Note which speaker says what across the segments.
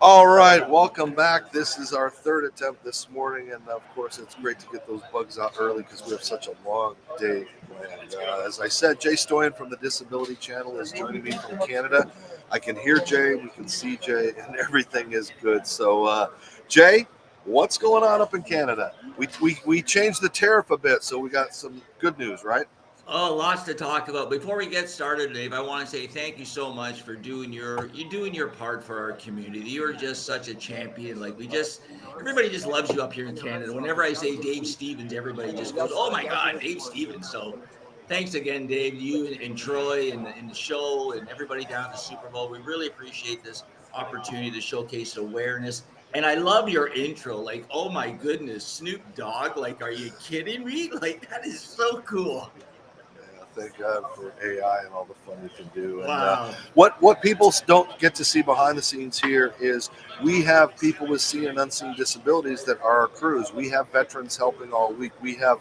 Speaker 1: All right, welcome back. This is our third attempt this morning, and of course, it's great to get those bugs out early because we have such a long day planned. As I said, Jay Stoyan from the Disability Channel is joining me from Canada. I can hear Jay, we can see Jay, and everything is good. So, Jay, what's going on up in Canada? We changed the tariff a bit, so we got some good news, right?
Speaker 2: Oh, lots to talk about. Before we get started, Dave, I want to say thank you so much for doing your part for our community. You're just such a champion. Everybody just loves you up here in Canada. Whenever I say Dave Stevens, everybody just goes, "Oh my God, Dave Stevens!" So, thanks again, Dave. You and Troy and the show and everybody down at the Super Bowl. We really appreciate this opportunity to showcase awareness. And I love your intro. Like, oh my goodness, Snoop Dogg. Like, are you kidding me? Like, that is so cool.
Speaker 1: Yeah, thank God for AI and all the fun you can do. And
Speaker 2: Wow.
Speaker 1: what people don't get to see behind the scenes here is we have people with seen and unseen disabilities that are our crews. We have veterans helping all week. We have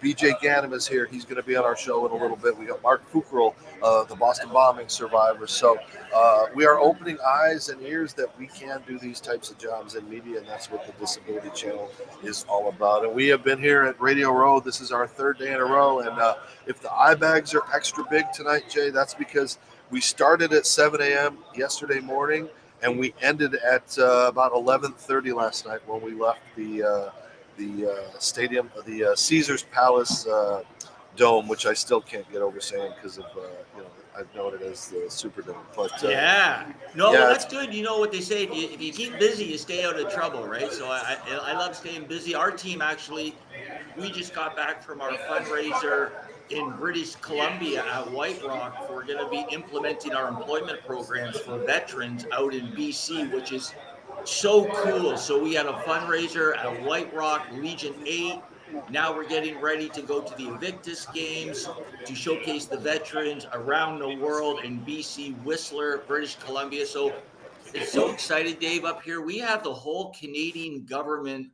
Speaker 1: BJ Ganem is here. He's going to be on our show in a little bit. We got Mark Fuckerell, the Boston bombing survivor. So we are opening eyes and ears that we can do these types of jobs in media, and that's what the Disability Channel is all about. And we have been here at Radio Row. This is our third day in a row, and if the eye bags are extra big tonight, Jay, that's because we started at 7 a.m. yesterday morning, and we ended at about 11:30 last night when we left the stadium, the Caesar's Palace dome, which I still can't get over saying because of I've known it as the Superdome. But
Speaker 2: Yeah. No, well,
Speaker 1: yeah,
Speaker 2: that's good. You know what they say: if you keep busy, you stay out of trouble, right? So I love staying busy. Our team actually, we just got back from our fundraiser in British Columbia at White Rock. We're going to be implementing our employment programs for veterans out in BC, which is so cool. So we had a fundraiser at White Rock Legion 8. Now we're getting ready to go to the Invictus Games to showcase the veterans around the world in BC, Whistler, British Columbia. So it's so excited, Dave, up here. We have the whole Canadian government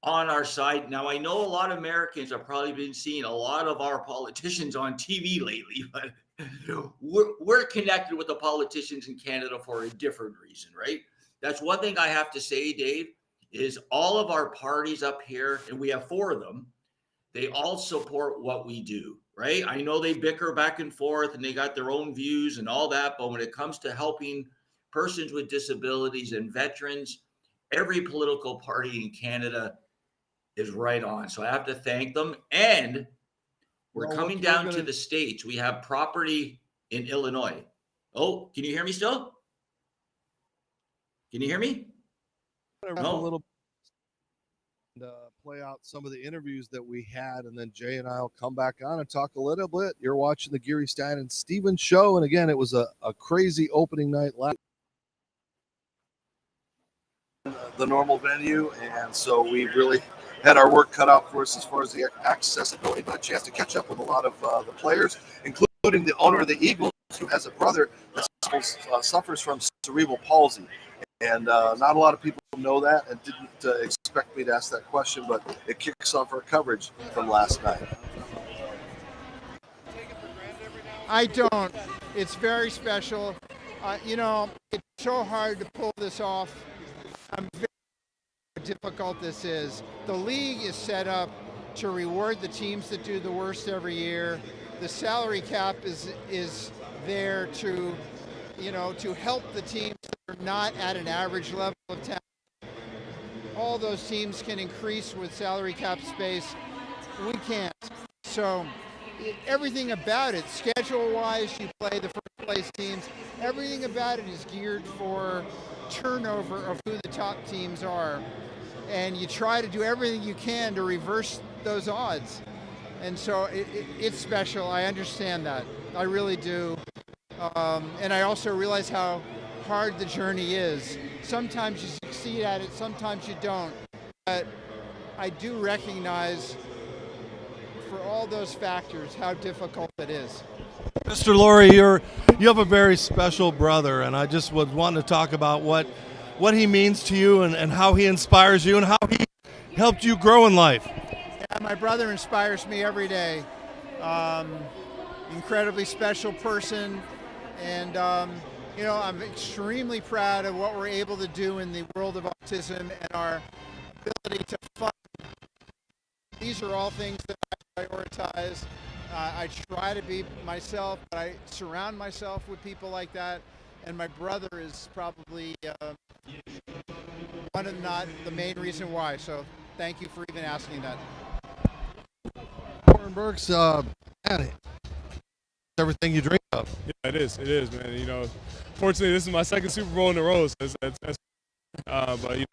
Speaker 2: on our side. Now, I know a lot of Americans have probably been seeing a lot of our politicians on TV lately, but we're connected with the politicians in Canada for a different reason, right? That's one thing I have to say, Dave, is all of our parties up here, and we have four of them, they all support what we do, right? I know they bicker back and forth and they got their own views and all that, but when it comes to helping persons with disabilities and veterans, every political party in Canada is right on. So I have to thank them. And we're coming down to the States. We have property in Illinois. Oh, can you hear me still? Can you hear me?
Speaker 1: a
Speaker 2: No?
Speaker 1: little and play out some of the interviews that we had, and then Jay and I will come back on and talk a little bit. You're watching the Geary Stein and Stevens show, and again, it was a crazy opening night last the normal venue, and so we really had our work cut out for us as far as the accessibility, but a chance to catch up with a lot of the players, including the owner of the Eagles, who has a brother that suffers from cerebral palsy. And not a lot of people know that and didn't expect me to ask that question, but it kicks off our coverage from last night.
Speaker 3: I don't. It's very special. It's so hard to pull this off. I'm very how difficult this is. The league is set up to reward the teams that do the worst every year. The salary cap is there to, to help the teams that are not at an average level of talent. All those teams can increase with salary cap space. We can't. So everything about it, schedule-wise, you play the first place teams. Everything about it is geared for turnover of who the top teams are. And you try to do everything you can to reverse those odds. And so it's special. I understand that. I really do. And I also realize how hard the journey is. Sometimes you succeed at it, sometimes you don't. But I do recognize for all those factors how difficult it is.
Speaker 4: Mr. Laurie, you have a very special brother, and I just would want to talk about what he means to you and how he inspires you and how he helped you grow in life.
Speaker 3: Yeah, my brother inspires me every day. Incredibly special person, and I'm extremely proud of what we're able to do in the world of autism and our ability to fund. These are all things that I prioritize. I try to be myself, but I surround myself with people like that. And my brother is probably one of not the main reason why. So thank you for even asking that.
Speaker 4: Warren Burks, man, it's everything you dream of.
Speaker 5: Yeah, it is, man. Fortunately, this is my second Super Bowl in a row, so that's but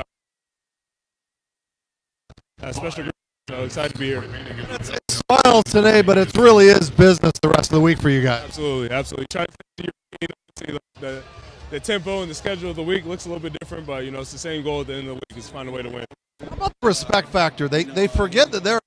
Speaker 5: a special group. So excited to be here.
Speaker 4: It's smiles today, but it really is business the rest of the week for you guys.
Speaker 5: Absolutely. Try to see the tempo and the schedule of the week looks a little bit different, but it's the same goal at the end of the week is to find a way to win.
Speaker 4: How about the respect factor? They forget that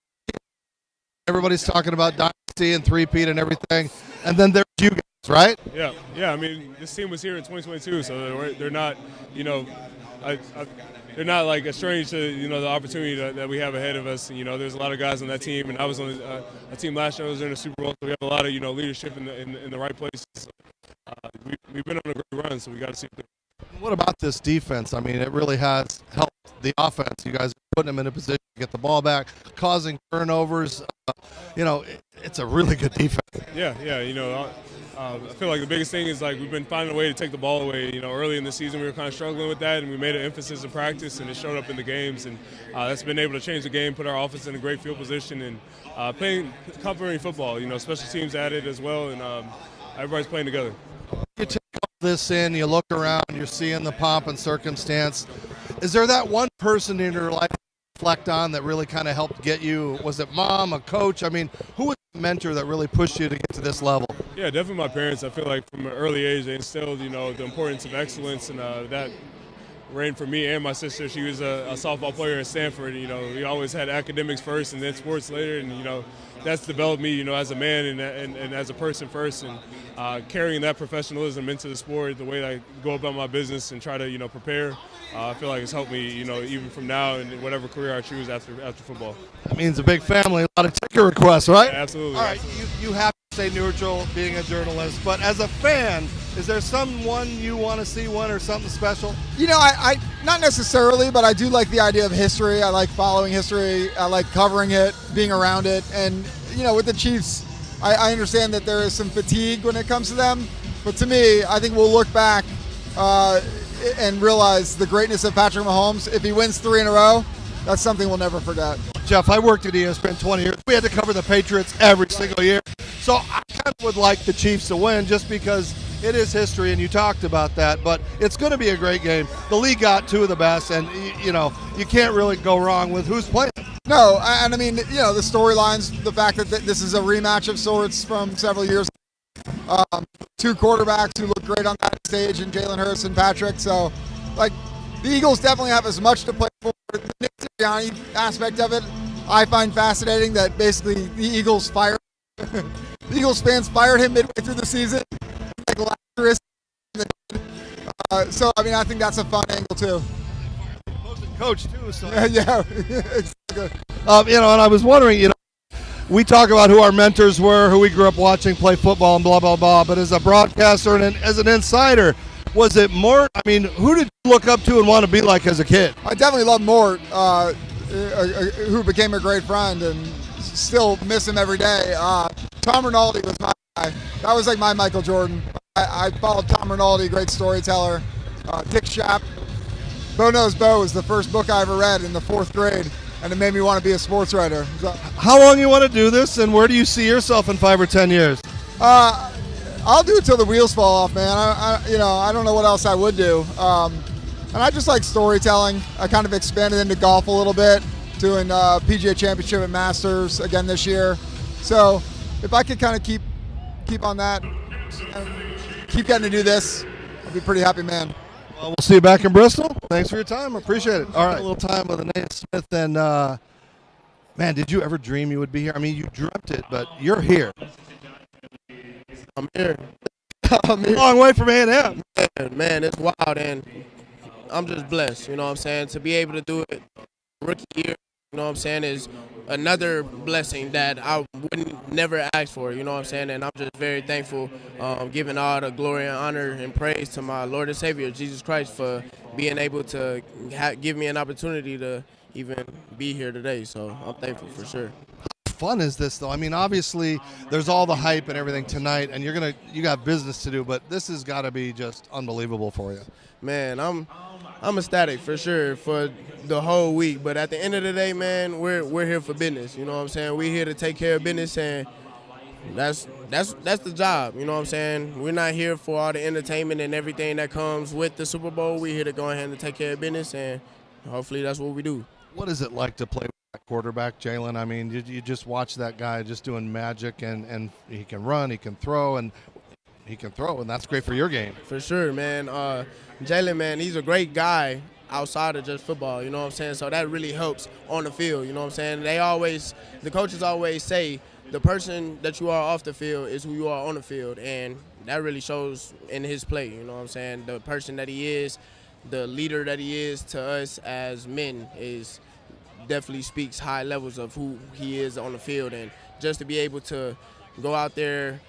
Speaker 4: everybody's talking about dynasty and three-peat and everything, and then there's you guys, right?
Speaker 5: Yeah. I mean, this team was here in 2022, so they're not, they're not like estranged to the opportunity that we have ahead of us. There's a lot of guys on that team, and I was on a team last year. I was in the Super Bowl, so we have a lot of leadership in the right places. We've been on a great run, so we got to see.
Speaker 4: What about this defense? I mean, it really has helped the offense. You guys are putting them in a position to get the ball back, causing turnovers. It's a really good defense.
Speaker 5: Yeah. I feel like the biggest thing is we've been finding a way to take the ball away. Early in the season we were kind of struggling with that, and we made an emphasis in practice, and it showed up in the games. And that's been able to change the game, put our offense in a great field position, and playing complementary football. Special teams added as well, and everybody's playing together.
Speaker 4: You take all this in, you look around, you're seeing the pomp and circumstance. Is there that one person in your life you reflect on that really kind of helped get you? Was it mom, a coach? I mean, who was the mentor that really pushed you to get to this level?
Speaker 5: Yeah, definitely my parents. I feel like from an early age they instilled, the importance of excellence, and that reigned for me and my sister. She was a softball player at Stanford. We always had academics first and then sports later, and that's developed me, as a man and as a person first, and carrying that professionalism into the sport, the way I go about my business and try to, prepare. I feel like it's helped me, even from now and whatever career I choose after football.
Speaker 4: That means a big family, a lot of ticket requests, right?
Speaker 5: Yeah, absolutely.
Speaker 4: All right, you have to stay neutral being a journalist, but as a fan, is there someone you want to see win or something special?
Speaker 6: I not necessarily, but I do like the idea of history. I like following history. I like covering it, being around it. And, with the Chiefs, I understand that there is some fatigue when it comes to them. But to me, I think we'll look back and realize the greatness of Patrick Mahomes. If he wins 3 in a row, that's something we'll never forget.
Speaker 4: Jeff, I worked at ESPN 20 years. We had to cover the Patriots every single year. So I kind of would like the Chiefs to win just because it is history, and you talked about that. But it's going to be a great game. The league got 2 of the best, and, you can't really go wrong with who's playing.
Speaker 6: No, and I mean, the storylines, the fact that this is a rematch of sorts from several years ago. 2 quarterbacks who look great on that stage, and Jalen Hurts and Patrick. So, the Eagles definitely have as much to play for. The Nick Sirianni aspect of it, I find fascinating that basically the Eagles fans fired him midway through the season. Lazarus. So, I mean, I think that's a fun angle, too.
Speaker 4: Coach, too. So.
Speaker 6: Yeah, exactly.
Speaker 4: And I was wondering, we talk about who our mentors were, who we grew up watching play football and blah, blah, blah. But as a broadcaster and as an insider, was it Mort? I mean, who did you look up to and want to be like as a kid?
Speaker 6: I definitely love Mort, who became a great friend, and still miss him every day. Tom Rinaldi was my guy. That was like my Michael Jordan. I followed Tom Rinaldi, great storyteller. Dick Schaap. Bo Knows Bo was the first book I ever read in the 4th grade, and it made me want to be a sports writer. So,
Speaker 4: how long you want to do this, and where do you see yourself in 5 or 10 years?
Speaker 6: I'll do it till the wheels fall off, man. I don't know what else I would do. And I just like storytelling. I kind of expanded into golf a little bit, doing PGA Championship and Masters again this year. So if I could kind of keep on that, and keep getting to do this, I'll be a pretty happy man.
Speaker 4: Well, we'll see you back in Bristol. Thanks for your time. I appreciate it. All right. A little time with Nate Smith. And, man, did you ever dream you would be here? I mean, you dreamt it, but you're here.
Speaker 7: I'm here.
Speaker 4: I'm here. Long way from A&M.
Speaker 7: Man, it's wild, and I'm just blessed, you know what I'm saying, to be able to do it rookie year, You know what I'm saying, is another blessing that I wouldn't never ask for. You know what I'm saying, and I'm just very thankful, giving all the glory and honor and praise to my Lord and Savior Jesus Christ for being able to give me an opportunity to even be here today. So I'm thankful for sure.
Speaker 4: Fun is this though? I mean, obviously there's all the hype and everything tonight, and you got business to do, but this has got to be just unbelievable for you.
Speaker 7: Man, I'm ecstatic for sure for the whole week. But at the end of the day, man, we're here for business. You know what I'm saying? We're here to take care of business, and that's the job. You know what I'm saying? We're not here for all the entertainment and everything that comes with the Super Bowl. We're here to go ahead and take care of business, and hopefully that's what we do.
Speaker 4: What is it like to play with that quarterback, Jalen? I mean, you just watch that guy just doing magic, and he can run, he can throw, and that's great for your game.
Speaker 7: For sure, man. Jalen, man, he's a great guy outside of just football, you know what I'm saying? So that really helps on the field, you know what I'm saying? The coaches always say the person that you are off the field is who you are on the field, and that really shows in his play, you know what I'm saying? The person that he is, the leader that he is to us as men is definitely speaks high levels of who he is on the field, and just to be able to go out there,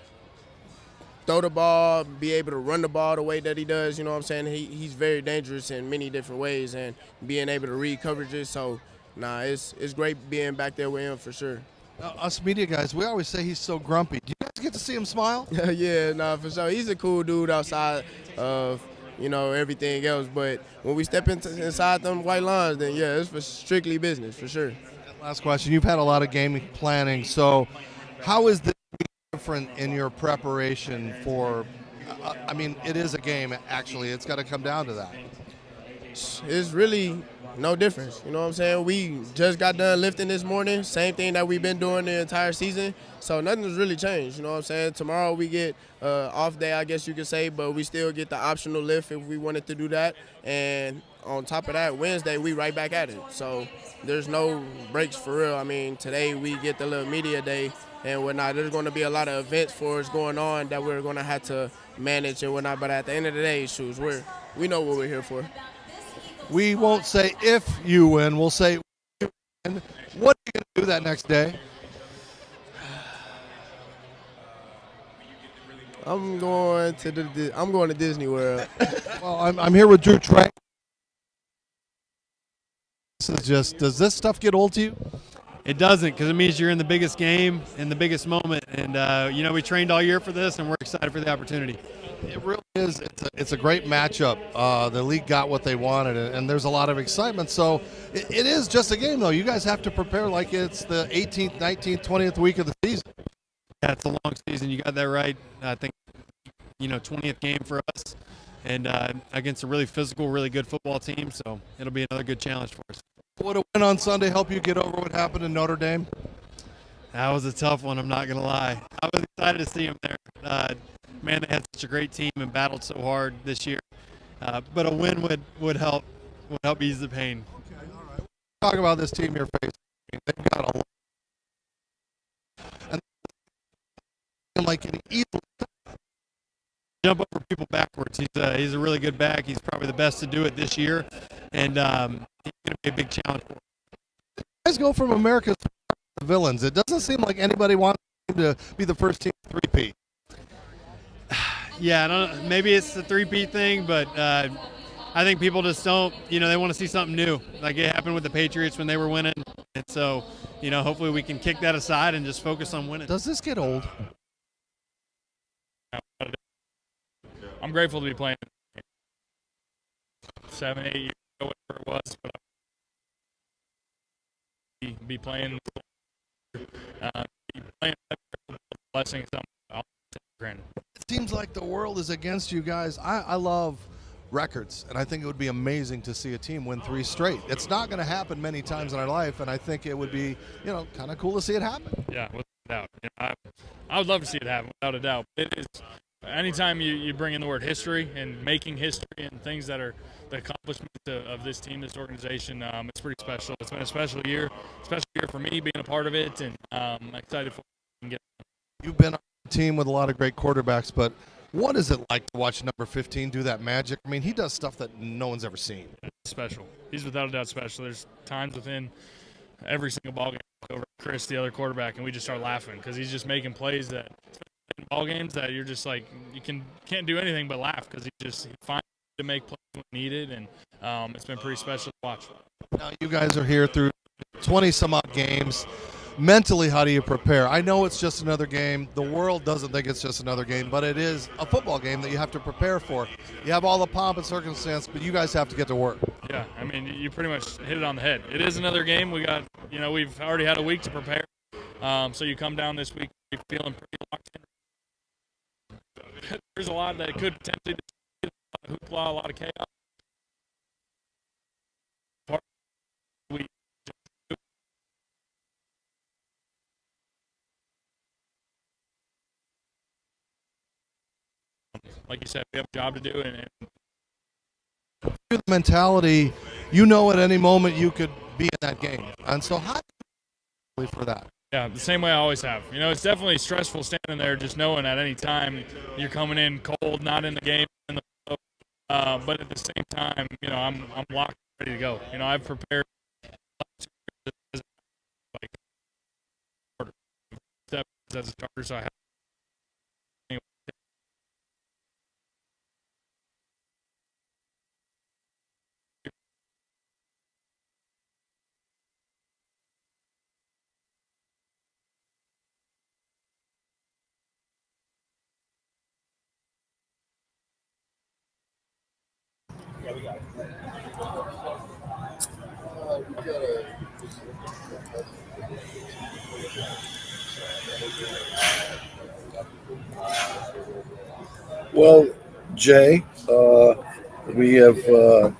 Speaker 7: throw the ball, be able to run the ball the way that he does, you know what I'm saying? He's very dangerous in many different ways, and being able to read coverages. So, it's great being back there with him for sure.
Speaker 4: Us media guys, we always say he's so grumpy. Do you guys get to see him smile?
Speaker 7: Yeah, for sure. He's a cool dude outside of, everything else. But when we step inside them white lines, then, yeah, it's for strictly business, for sure.
Speaker 4: Last question. You've had a lot of game planning. So how is this different in your preparation for I mean, it is a game, actually. It's got to come down to that.
Speaker 7: It's really no difference. You know what I'm saying? We just got done lifting this morning. Same thing that we've been doing the entire season. So nothing's really changed. You know what I'm saying? Tomorrow we get off day, I guess you could say, but we still get the optional lift if we wanted to do that. And on top of that, Wednesday we right back at it. So there's no breaks for real. I mean, today we get the little media day and whatnot. There's going to be a lot of events for us going on that we're going to have to manage and whatnot. But at the end of the day, shoes, we know what we're here for.
Speaker 4: We won't say if you win. We'll say when you win. What are you going to do that next day?
Speaker 7: I'm going to Disney World.
Speaker 4: Well, I'm here with Drew Trank. This is just, does this stuff get old to you?
Speaker 8: It doesn't, because it means you're in the biggest game in the biggest moment. And, we trained all year for this, and we're excited for the opportunity.
Speaker 4: It really is. It's a great matchup. The league got what they wanted, and there's a lot of excitement. So it is just a game, though. You guys have to prepare like it's the 18th, 19th, 20th week of the season.
Speaker 8: Yeah, it's a long season. You got that right. I think, 20th game for us, and against a really physical, really good football team. So it'll be another good challenge for us.
Speaker 4: Would a win on Sunday help you get over what happened in Notre Dame?
Speaker 8: That was a tough one, I'm not going to lie. I was excited to see them there. Man, they had such a great team and battled so hard this year. But a win would help ease the pain.
Speaker 4: Okay, all right. Talk about this team you're facing. They've got a lot. And like an easily
Speaker 8: jump over people backwards. He's a really good back. He's probably the best to do it this year, and he's going to be a big challenge for him.
Speaker 4: You guys go from America's villains. It doesn't seem like anybody wants to be the first team to three-peat.
Speaker 8: Yeah, I don't know. Maybe it's the three-peat thing, but I think people just don't. They want to see something new, like it happened with the Patriots when they were winning, and so hopefully we can kick that aside and just focus on winning.
Speaker 4: Does this get old?
Speaker 9: I'm grateful to be playing 7, 8 years ago, whatever it was, but be playing, blessing something I'll take for granted.
Speaker 4: It seems like the world is against you guys. I love records, and I think it would be amazing to see a team win 3 straight. It's not going to happen many times in our life, and I think it would be, kind of cool to see it happen.
Speaker 9: Yeah, without a doubt. I would love to see it happen, without a doubt. It is. Anytime you bring in the word history and making history and things that are the accomplishments of this team, this organization, it's pretty special. It's been a special year for me being a part of it, and I'm excited for it to get.
Speaker 4: You've been on a team with a lot of great quarterbacks, but what is it like to watch number 15 do that magic? I mean, he does stuff that no one's ever seen.
Speaker 9: It's special. He's without a doubt special. There's times within every single ball game, I look over at Chris, the other quarterback, and we just start laughing because he's just making plays that in ball games that you're just like can't do anything but laugh because he finds to make plays when needed, and it's been pretty special to watch.
Speaker 4: Now you guys are here through 20 some odd games. Mentally, how do you prepare? I know it's just another game. The world doesn't think it's just another game, but it is a football game that you have to prepare for. You have all the pomp and circumstance, but you guys have to get to work.
Speaker 9: Yeah, I mean, you pretty much hit it on the head. It is another game. We've already had a week to prepare. So you come down this week feeling pretty locked in. There's a lot that could potentially be a hoopla, a lot of chaos. Like you said, we have a job to do, and
Speaker 4: The mentality, you know, at any moment you could be in that game, and so how do you for that?
Speaker 9: yeah, the same way I always have. You know, it's definitely stressful standing there, just knowing at any time you're coming in cold, not in the game, but at the same time, you know, I'm locked, ready to go. You know, I've prepared like as a starter, so I have.
Speaker 1: Well, Jay, we have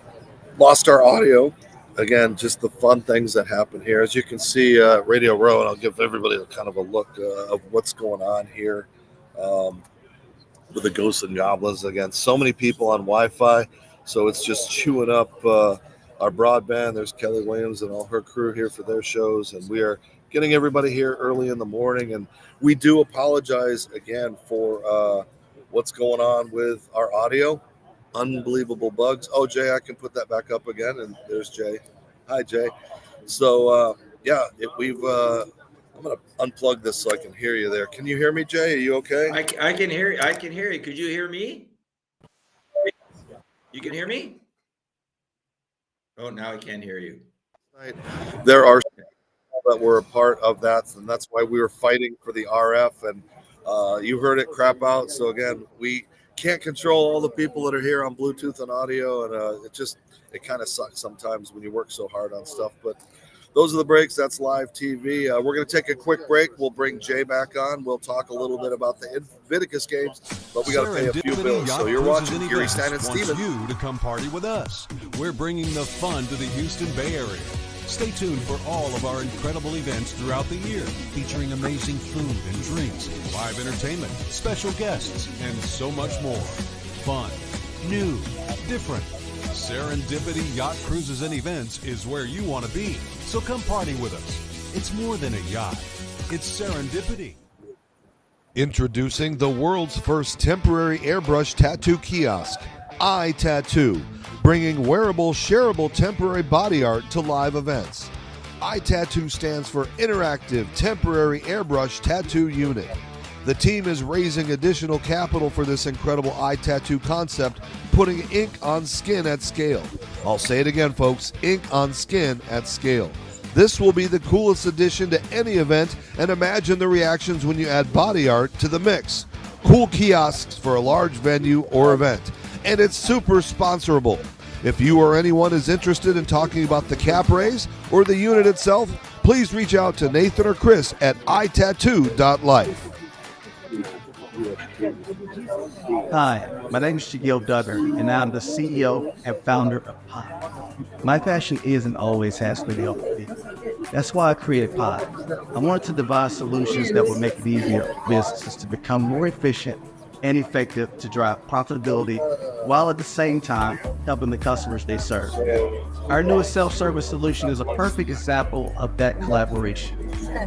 Speaker 1: lost our audio. Again, just the fun things that happen here. As you can see, Radio Row, and I'll give everybody a kind of a look of what's going on here with the Ghosts and Goblins. Again, so many people on Wi-Fi, so it's just chewing up our broadband. There's Kelly Williams and all her crew here for their shows, and we are getting everybody here early in the morning. And we do apologize again for what's going on with our audio. Unbelievable bugs. Oh, Jay, I can put that back up again, and there's Jay. Hi, Jay. So yeah, I'm gonna unplug this so I can hear you there. Can you hear me, Jay? Are you okay?
Speaker 2: I can hear you. I can hear you. Could you hear me? You can hear me? Oh, now I can't hear you.
Speaker 1: There are people that were a part of that, and that's why we were fighting for the RF, and you heard it crap out. So again, we can't control all the people that are here on Bluetooth and audio, and it kind of sucks sometimes when you work so hard on stuff. But those are the breaks. That's live TV. We're going to take a quick break. We'll bring Jay back on. We'll talk a little bit about the Invictus games, but we got to pay a few bills. So you're watching Geary Stein and Steven.
Speaker 10: You to come party with us. We're bringing the fun to the Houston Bay Area. Stay tuned for all of our incredible events throughout the year, featuring amazing food and drinks, live entertainment, special guests, and so much more. Fun, new, different. Serendipity Yacht Cruises and Events is where you want to be. So come party with us. It's more than a yacht. It's serendipity.
Speaker 4: Introducing the world's first temporary airbrush tattoo kiosk, iTattoo, bringing wearable, shareable temporary body art to live events. iTattoo stands for Interactive Temporary Airbrush Tattoo Unit. The team is raising additional capital for this incredible iTattoo concept, putting ink on skin at scale. I'll say it again, folks, ink on skin at scale. This will be the coolest addition to any event, and imagine the reactions when you add body art to the mix. Cool kiosks for a large venue or event. And it's super sponsorable. If you or anyone is interested in talking about the cap raise or the unit itself, please reach out to Nathan or Chris at itattoo.life.
Speaker 11: Hi, my name is Shaquille Duggar, and I'm the CEO and founder of Pod. My passion is and always has been helping people. That's why I created Pod. I wanted to devise solutions that would make it easier for businesses to become more efficient and effective to drive profitability while at the same time helping the customers they serve. Our newest self-service solution is a perfect example of that collaboration.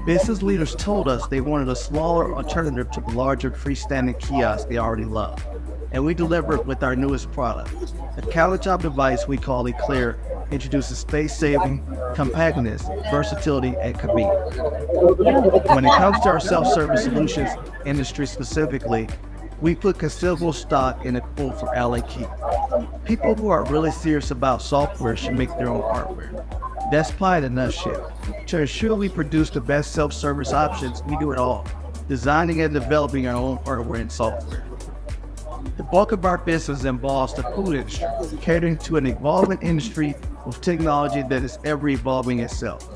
Speaker 11: Business leaders told us they wanted a smaller alternative to the larger freestanding kiosks they already love. and we deliver it with our newest product. The countertop device we call Eclair introduces space-saving, compactness, versatility, and convenience. When it comes to our self-service solutions industry specifically, we put considerable stock in the quote from Alan Key. People who are really serious about software should make their own hardware. That's Pi in a nutshell. To ensure we produce the best self-service options, we do it all, designing and developing our own hardware and software. The bulk of our business involves the food industry, catering to an evolving industry with technology that is ever evolving itself.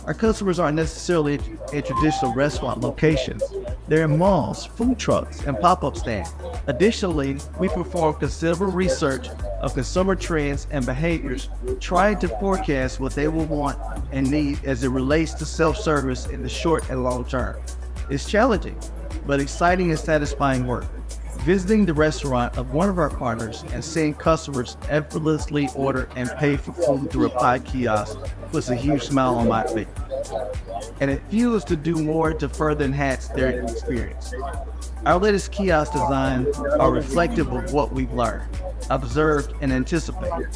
Speaker 11: Our customers aren't necessarily in traditional restaurant locations. They're in malls, food trucks, and pop-up stands. Additionally, we perform considerable research of consumer trends and behaviors, trying to forecast what they will want and need as it relates to self-service in the short and long term. It's challenging, but exciting and satisfying work. Visiting the restaurant of one of our partners and seeing customers effortlessly order and pay for food through a Pi kiosk puts a huge smile on my face. And it fuels to do more to further enhance their experience. Our latest kiosk designs are reflective of what we've learned, observed, and anticipated.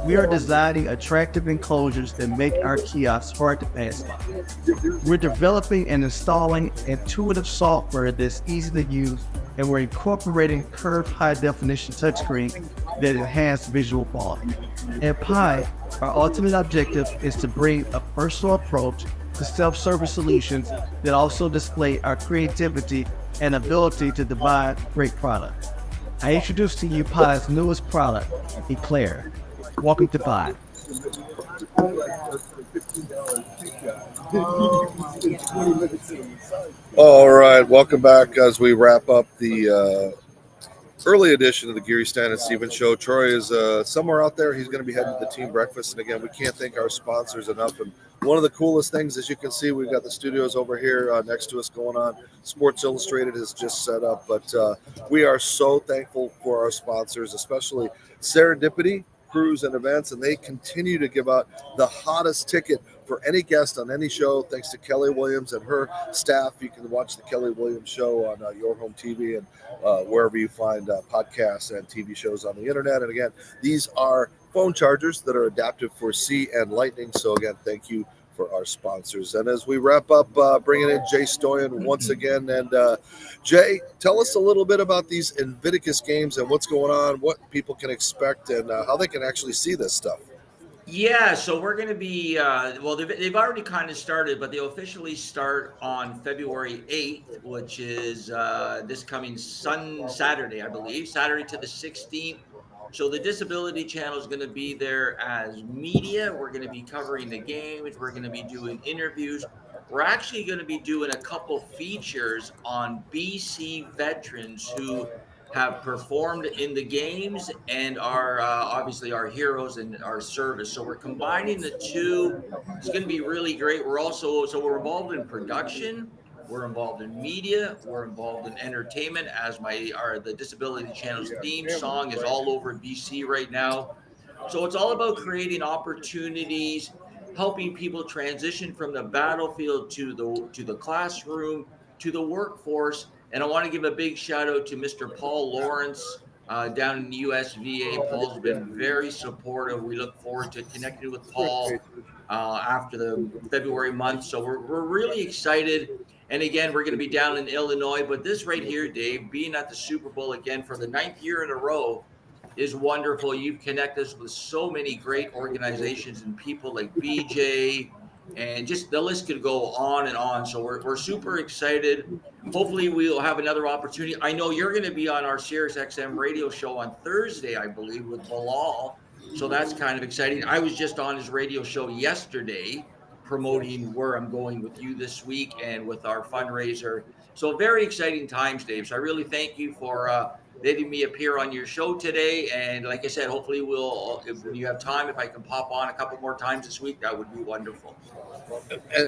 Speaker 11: We are designing attractive enclosures that make our kiosks hard to pass by. We're developing and installing intuitive software that's easy to use, and we're incorporating curved high-definition touchscreen that enhance visual quality. At Pi, our ultimate objective is to bring a personal approach to self-service solutions that also display our creativity and ability to devise great products. I introduce to you Pi's newest product, Eclair. Welcome to Pi.
Speaker 1: All right, welcome back as we wrap up the early edition of the Geary Stan and Stevens Show. Troy is somewhere out there. He's going to be heading to the team breakfast. And again, we can't thank our sponsors enough. And one of the coolest things, as you can see, we've got the studios over here next to us going on. Sports Illustrated has just set up. But we are so thankful for our sponsors, especially Serendipity Cruise and Events. And they continue to give out the hottest ticket for any guest on any show. Thanks to Kelly Williams and her staff. You can watch the Kelly Williams Show on your home TV and wherever you find podcasts and TV shows on the internet. And again, these are phone chargers that are adapted for sea and lightning. So again, thank you for our sponsors. And as we wrap up, bringing in Jay Stoyan once again. And Jay, tell us a little bit about these Invictus games and what's going on, what people can expect, and how they can actually see this stuff.
Speaker 2: Yeah, so we're going to be, well, they've already kind of started, but they'll officially start on February 8th, which is this coming Saturday, I believe, Saturday to the 16th. So the Disability Channel is going to be there as media. We're going to be covering the games. We're going to be doing interviews. We're actually going to be doing a couple features on BC veterans who have performed in the games and are obviously our heroes in our service. So we're combining the two. It's going to be really great. We're we're involved in production. We're involved in media. We're involved in entertainment. As the Disability Channel's theme song is all over BC right now. So it's all about creating opportunities, helping people transition from the battlefield to the classroom, to the workforce. And I want to give a big shout out to Mr. Paul Lawrence down in the USVA. Paul's been very supportive. We look forward to connecting with Paul after the February month. So we're really excited. And again, we're going to be down in Illinois. But this right here, Dave, being at the Super Bowl again for the 9th year in a row is wonderful. You've connected us with so many great organizations and people like BJ, and just the list could go on and on. So we're super excited. Hopefully we'll have another opportunity. I know you're going to be on our Sirius XM radio show on Thursday, I believe, with Bilal. So that's kind of exciting. I was just on his radio show yesterday promoting where I'm going with you this week and with our fundraiser. So very exciting times, Dave. So I really thank you for letting me appear on your show today. And like I said, hopefully when you have time, if I can pop on a couple more times this week, that would be wonderful.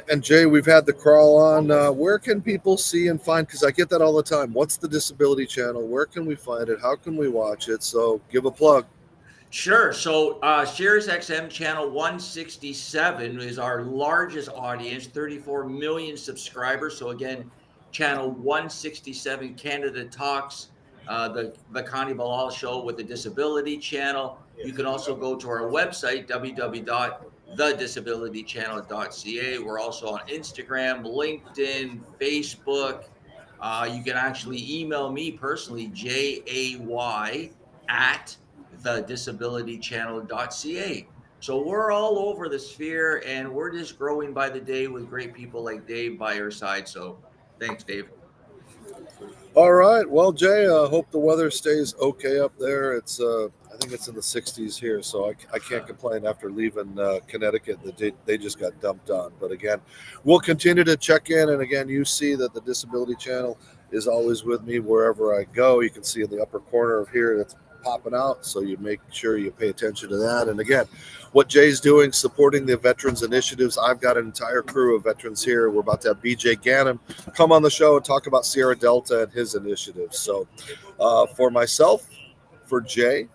Speaker 1: And Jay, we've had the crawl on. Where can people see and find? Because I get that all the time. What's the Disability Channel? Where can we find it? How can we watch it? So give a plug.
Speaker 2: Sure. So Sirius XM channel 167 is our largest audience, 34 million subscribers. So again, channel 167, Canada Talks. the Connie Bilal Show with the Disability Channel. You can also go to our website, www.thedisabilitychannel.ca. We're also on Instagram, LinkedIn, Facebook. You can actually email me personally, jay@thedisabilitychannel.ca. So we're all over the sphere, and we're just growing by the day with great people like Dave by our side. So thanks, Dave.
Speaker 1: All right. Well, Jay, I hope the weather stays okay up there. It's I think it's in the 60s here, so I can't complain after leaving Connecticut. They just got dumped on. But again, we'll continue to check in. And again, you see that the Disability Channel is always with me wherever I go. You can see in the upper corner of here that's popping out, so you make sure you pay attention to that. And again, what Jay's doing, supporting the veterans initiatives. I've got an entire crew of veterans here. We're about to have BJ Ganem come on the show and talk about Sierra Delta and his initiatives. So for myself, for Jay,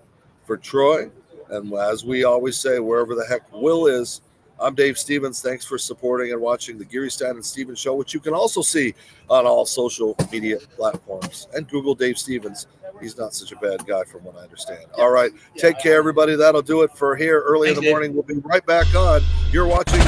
Speaker 1: for Troy, and as we always say, wherever the heck Will is, I'm Dave Stevens. Thanks for supporting and watching the Geary Stan and Stevens Show, which you can also see on all social media platforms. And Google Dave Stevens. He's not such a bad guy from what I understand. All right. Take care, everybody. That'll do it for here early in the morning. We'll be right back on. You're watching